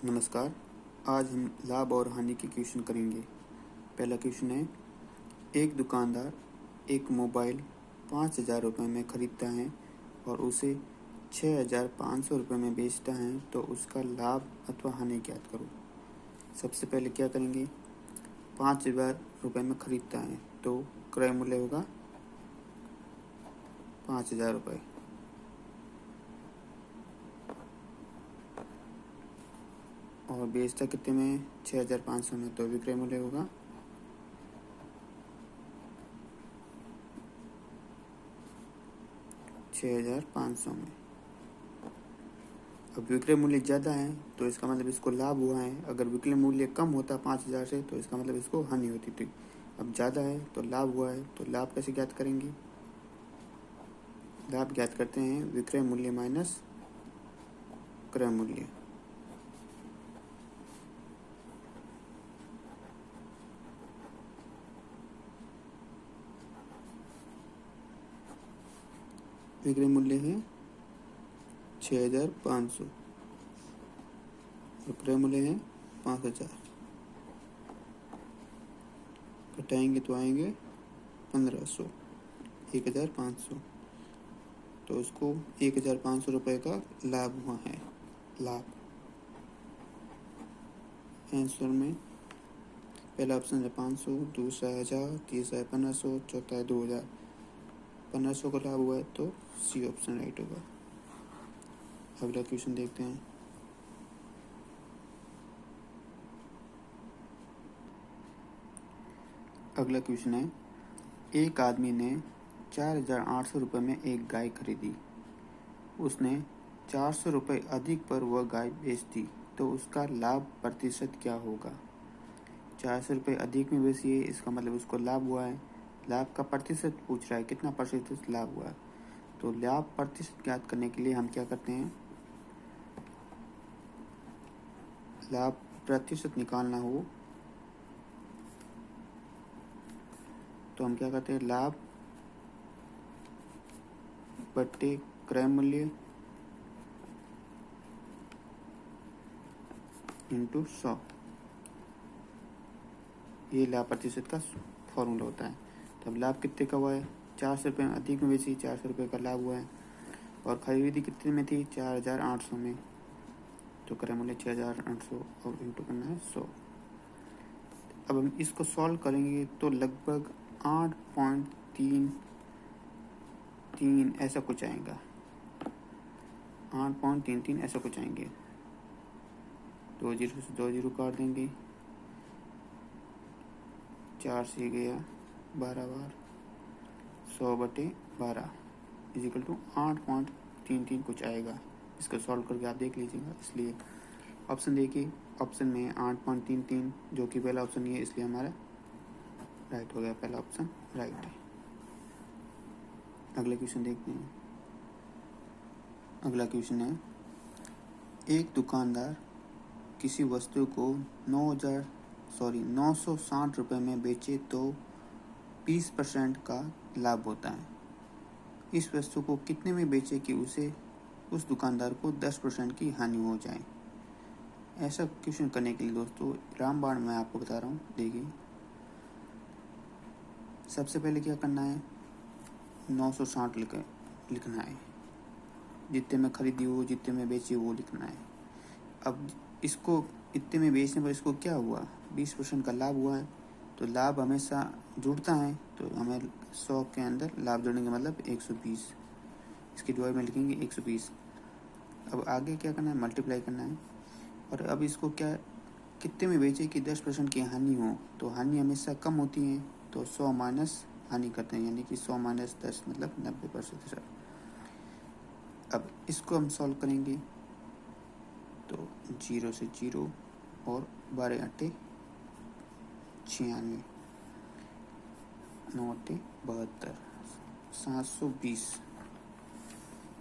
नमस्कार। आज हम लाभ और हानि के क्वेश्चन करेंगे। पहला क्वेश्चन है, एक दुकानदार एक मोबाइल 5,000 रुपये में ख़रीदता है और उसे 6,500 रुपये में बेचता है, तो उसका लाभ अथवा हानि ज्ञात करो। सबसे पहले क्या करेंगे, 5,000 रुपये में ख़रीदता है तो क्रय मूल्य होगा 5,000 रुपये, और बेचता कितने में, 6,500 में, तो विक्रय मूल्य होगा 6,500 में। अब विक्रय मूल्य ज़्यादा है तो इसका मतलब इसको लाभ हुआ है। अगर विक्रय मूल्य कम होता 5,000 से तो इसका मतलब इसको हानि होती थी। अब ज़्यादा है तो लाभ हुआ है, तो लाभ कैसे ज्ञात करेंगे। लाभ ज्ञात करते हैं विक्रय मूल्य माइनस क्रय मूल्य। विक्रय मूल्य है 6,500 और क्रय मूल्य है 5,000। घटाएंगे तो आएंगे 1,500, 1,500, तो उसको 1,500 रुपये का लाभ हुआ है। लाभ आंसर में पहला ऑप्शन है 500, दूसरा 1,000, तीसरा है 1,500, चौथा है 2,000। 1,500 का लाभ हुआ है तो सी ऑप्शन राइट होगा। अगला क्वेश्चन देखते हैं। अगला क्वेश्चन है, एक आदमी ने 4,800 रुपये में एक गाय खरीदी। उसने 400 रुपये अधिक पर वह गाय बेच दी, तो उसका लाभ प्रतिशत क्या होगा। 400 रुपये अधिक में बेची है, इसका मतलब उसको लाभ हुआ है। लाभ का प्रतिशत पूछ रहा है, कितना प्रतिशत लाभ हुआ है। तो लाभ प्रतिशत ज्ञात करने के लिए हम क्या करते हैं, लाभ प्रतिशत निकालना हो तो हम क्या करते हैं, लाभ बट्टे क्रय मूल्य इंटू 100, ये लाभ प्रतिशत का फॉर्मूला होता है। तो अब लाभ कितने का हुआ है, 400 रुपये अधिक में बेची, 400 रुपये का लाभ हुआ है, और खरीदी कितने में थी, 4,800 में, तो क्रय मूल्य 6,800 और इंटू करना है 100। अब हम इसको सॉल्व करेंगे तो लगभग 8.33 ऐसा कुछ आएगा, 8.33 ऐसा कुछ आएंगे। 2 जीरो से 2 जीरो काट देंगे, 4 से गया 12 बार, 100/12 इजिकल टू 8.33 कुछ आएगा। इसको सॉल्व करके आप देख लीजिएगा। इसलिए ऑप्शन देखिए, ऑप्शन में 8.33 जो कि पहला ऑप्शन नहीं है, इसलिए हमारा राइट हो गया, पहला ऑप्शन राइट है। अगला क्वेश्चन देखते हैं। अगला क्वेश्चन है, एक दुकानदार किसी वस्तु को 960 रुपये में बेचे तो 20% का लाभ होता है। इस वस्तु को कितने में बेचे कि उसे उस दुकानदार को 10% की हानि हो जाए। ऐसा क्वेश्चन करने के लिए दोस्तों रामबाण मैं आपको बता रहा हूँ। देखिए, सबसे पहले क्या करना है, 960 लिखना है। जितने में खरीदी हो, जितने में बेची वो लिखना है। अब इसको इतने में बेचने पर इसको क्या हुआ, 20% का लाभ हुआ है। तो लाभ हमेशा जुड़ता है, तो हमें 100 के अंदर लाभ जोड़ने का मतलब 120, इसकी डिवाइड में लिखेंगे 120। अब आगे क्या करना है, मल्टीप्लाई करना है। और अब इसको क्या कितने में बेचे कि 10% की हानि हो, तो हानि हमेशा कम होती है, तो 100 माइनस हानि करते हैं, यानी कि 100 माइनस 10 मतलब 90%। अब इसको हम सॉल्व करेंगे तो 0 से 0 और 12 8 96, 9 8 72, 720।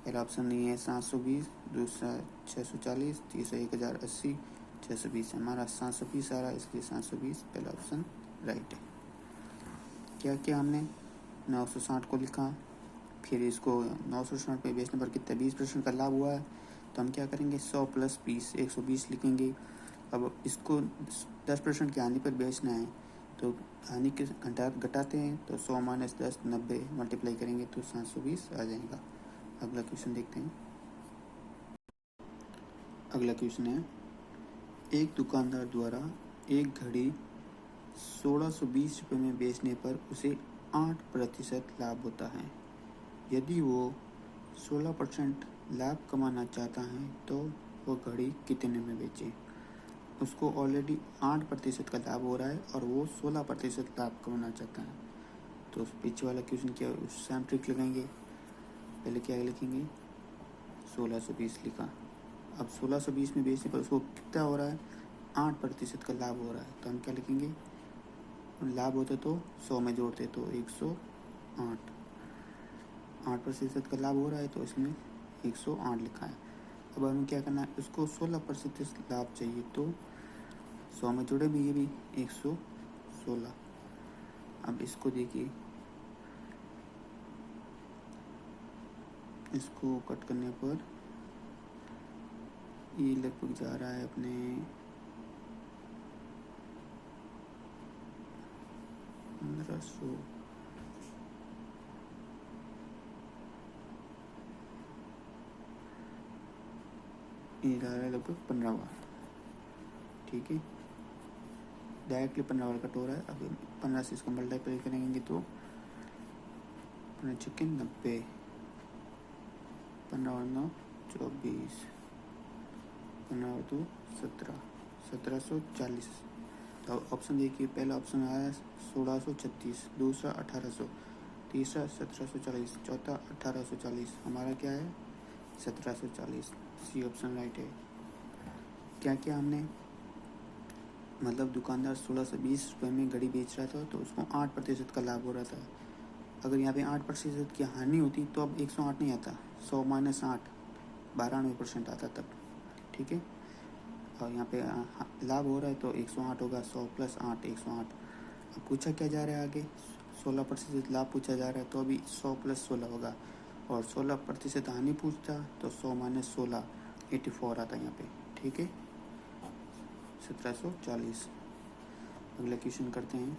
पहला ऑप्शन नहीं है 720, दूसरा 640, तीसरा 1,080, 620। हमारा 720 आ रहा है, इसलिए 720 पहला ऑप्शन राइट है। क्या किया हमने, 960 को लिखा, फिर इसको 960 पे बेचने पर कितना 20% का लाभ हुआ है, तो हम क्या करेंगे, 100 प्लस 20 120 लिखेंगे। अब इसको 10% की हानि पर बेचना है, तो हानि के घटाते हैं, तो 100 माइनस 10 90 मल्टीप्लाई करेंगे तो 720 आ जाएगा। अगला क्वेश्चन देखते हैं। अगला क्वेश्चन है, एक दुकानदार द्वारा एक घड़ी 1620 रुपये में बेचने पर उसे 8% लाभ होता है। यदि वो 16% लाभ कमाना चाहता है तो वह घड़ी कितने में बेचे। उसको ऑलरेडी 8% का लाभ हो रहा है और वो 16% लाभ कमाना चाहता है। तो उस पीछे वाला क्वेश्चन क्या, उससे हम ट्रिक लगाएंगे। पहले क्या लिखेंगे, 1620 लिखा। अब 1620 में बेचने पर उसको कितना हो रहा है, 8% का लाभ हो रहा है। तो हम क्या लिखेंगे, लाभ होता तो 100 में जोड़ते तो 108, 8% का लाभ हो रहा है तो इसमें 108 लिखा है। अब हमें क्या करना है, उसको 16% लाभ चाहिए, तो 100 में जोड़े भी, ये भी 116। अब इसको देखिए, इसको कट करने पर ये लगभग जा रहा है अपने 1500, ये जा रहा है लगभग 15 बार। ठीक है, डायरेक्टली 15 बार कट हो रहा है। अब 15 से इसको मल्टीप्लाई करेंगे तो 15 90, 15 और 9 24, 15 और 2 17, 1740। तो ऑप्शन देखिए, पहला ऑप्शन आया 1636, दूसरा 1800, तीसरा 1740, चौथा 1840, हमारा क्या है 1740। सी ऑप्शन राइट है। क्या क्या हमने, मतलब दुकानदार 1620 रुपये में घड़ी बेच रहा था तो उसको 8% का लाभ हो रहा था। अगर यहाँ पे 8% की हानि होती तो अब 108 नहीं आता, 100 माइनस 8 92% आता तब। ठीक है, और यहाँ पे लाभ हो रहा है तो 108 होगा, 100 प्लस 8 108। अब पूछा क्या जा रहा है आगे, 16% लाभ पूछा जा रहा है, तो अभी 100 प्लस 16 होगा, और 16% हानि पूछता तो 100 माइनस 16 84 आता यहाँ पे। ठीक है, 1740। अगला क्वेश्चन करते हैं।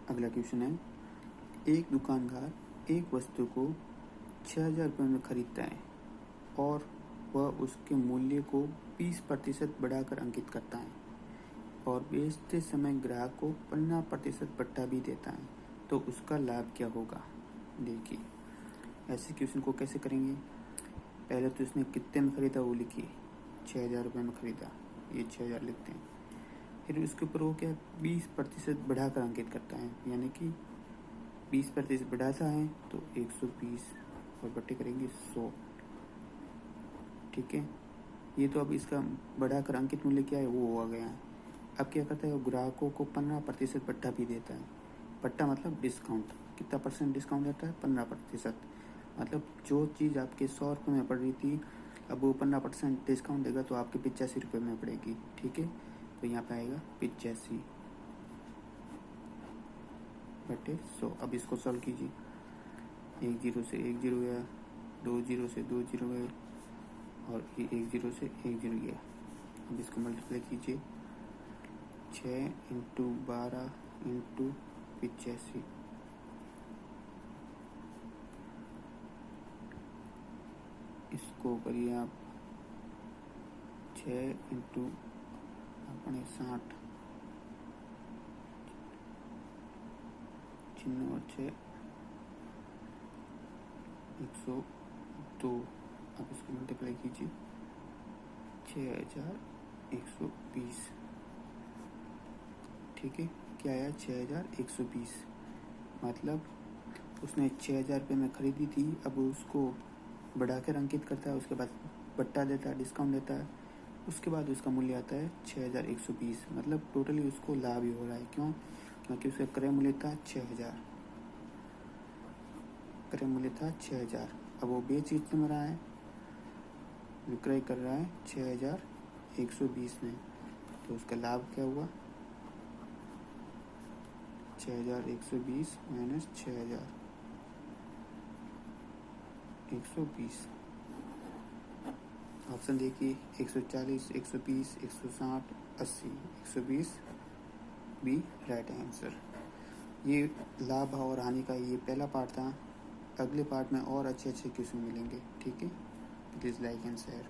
अगला क्वेश्चन है, एक दुकानदार एक वस्तु को 6000 रुपये में खरीदता है और वह उसके मूल्य को 20% बढ़ाकर अंकित करता है और बेचते समय ग्राहक को 15% बट्टा भी देता है, तो उसका लाभ क्या होगा। देखिए, ऐसे क्वेश्चन को कैसे करेंगे, पहले तो इसने कितने में खरीदा वो लिखिए, 6000 रुपये में खरीदा, ये 6000 लिखते हैं। फिर उसके ऊपर वो क्या 20% बढ़ाकर अंकित करता है, यानी कि 20% बढ़ाता है तो 120 और बट्टे करेंगे 100। ठीक है, ये तो अब इसका बढ़ाकर अंकित मूल्य क्या है वो आ गया है। अब क्या करता है, वो ग्राहकों को 15% बट्टा भी देता है। बट्टा मतलब डिस्काउंट, कितना परसेंट डिस्काउंट देता है, 15%। मतलब जो चीज़ आपके 100 रुपये में पड़ रही थी, अब वो 15% डिस्काउंट देगा तो आपके 85 रुपये में पड़ेगी। ठीक है, तो यहाँ पे आएगा 85 बटे 100। अब इसको सॉल्व कीजिए, 1 जीरो से 1 जीरो गया, 2 जीरो से 2 जीरो गए, और ये 1 जीरो से 1 जीरो गया। अब इसको मल्टीप्लाई कीजिए, 6 इंटू 12 इंटू 85, इसको करिए आप 6 इंटू अपने 60, 6 और 6 102। अब इसको मल्टीप्लाई कीजिए, 6120। ठीक है, क्या आया 6120। मतलब उसने 6000 रुपये में खरीदी थी, अब उसको बढ़ाकर अंकित करता है, उसके बाद बट्टा देता है, डिस्काउंट देता है, उसके बाद उसका मूल्य आता है 6120। मतलब टोटली उसको लाभ ही हो रहा है। क्यों, क्योंकि उसका क्रय मूल्य था 6000, क्रय मूल्य था 6000। अब वो बेच कितने में रहा है, विक्रय कर रहा है 6120 में, तो उसका लाभ क्या हुआ, 6120 माइनस 6120, ऑप्शन देखिए 140, 120, 160, 80, 120 बी राइट आंसर। ये लाभ और हानि का ये पहला पार्ट था। अगले पार्ट में और अच्छे अच्छे क्वेश्चन मिलेंगे। ठीक है, प्लीज़ लाइक एंड शेयर।